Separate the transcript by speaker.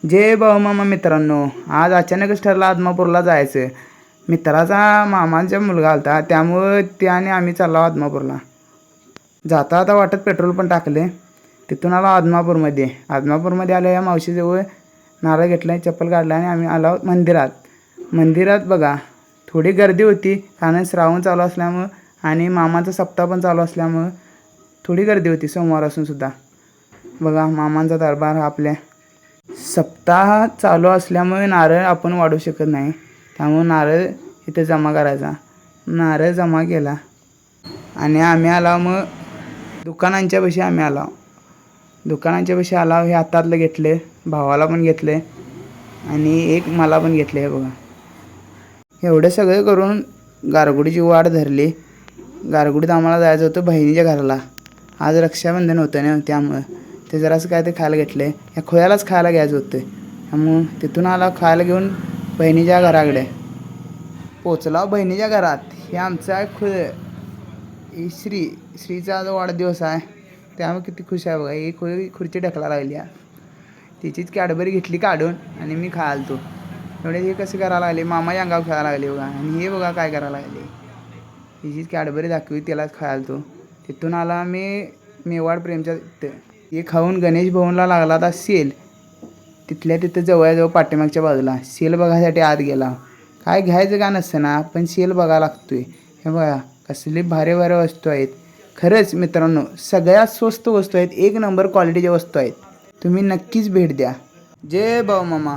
Speaker 1: जय भाऊ मामा मित्रांनो, आज अचानकच ठरलं आदमापूरला जायचं. मित्राचा मामांचा मुलगा आलता, त्यामुळं त्याने आम्ही चाललो आदमापूरला. जाता आता वाटत पेट्रोल पण टाकले. तिथून आलो आदमापूरमध्ये. आदमापूरमध्ये आलो या मावशीजवळ नारळ घेतला, चप्पल काढला आणि आम्ही आलो मंदिरात. मंदिरात बघा थोडी गर्दी होती, कारण श्रावण चालू असल्यामुळं आणि मामाचा सप्ताह पण चालू असल्यामुळं थोडी गर्दी होती सोमवार असून सुद्धा. बघा मामांचा दरबार आपल्या सप्ताह चालू असल्यामुळे नारळ आपण वाढू शकत नाही, त्यामुळे नारळ इथे जमा करायचा. नारळ जमा केला आणि आम्ही आला मग दुकानांच्या पाशी आम्ही आला. दुकानांच्या पाशी आला, हे हातातलं घेतले, भावाला पण घेतले आणि एक मला पण घेतले. हे बघा एवढं सगळं करून गारगुडीची वाट धरली. गारगुडीत आम्हाला जायचं होतं बहिणीच्या घराला. आज रक्षाबंधन होतं ना, त्यामुळं ते जरासं काय ते खायला घेतले. या खोयालाच खायला घ्यायचं होतं, त्यामुळं तिथून आला खायला घेऊन बहिणीच्या घराकडे पोचला. बहिणीच्या घरात हे आमचा ही श्रीचा आज वाढदिवस आहे, त्यामुळे किती खुश आहे बघा. ही खुर्ची ढकला लागली. तिचीच कॅडबरी घेतली काढून आणि मी खायला. एवढे हे कसे करायला लागले, मामाच्या अंगावर खेळायला लागले बघा. आणि हे बघा काय करायला लागले, तिचीच कॅडबरी दाखवी त्यालाच खायला. तिथून आला मी मेवाड प्रेमच्या तिथं. हे खाऊन गणेश भवनला लागला आता सेल. तिथल्या तिथं जवळजवळ पाठीमागच्या बाजूला सेल बघायसाठी आत गेला. काय घ्यायचं का नसतं ना, पण सेल बघायला लागतोय. हे बघा कसली भारी भारी वस्तू आहेत. खरंच मित्रांनो, सगळ्यात स्वस्त वस्तू आहेत, एक नंबर क्वालिटीच्या वस्तू आहेत. तुम्ही नक्कीच भेट द्या. जय भाऊ मामा.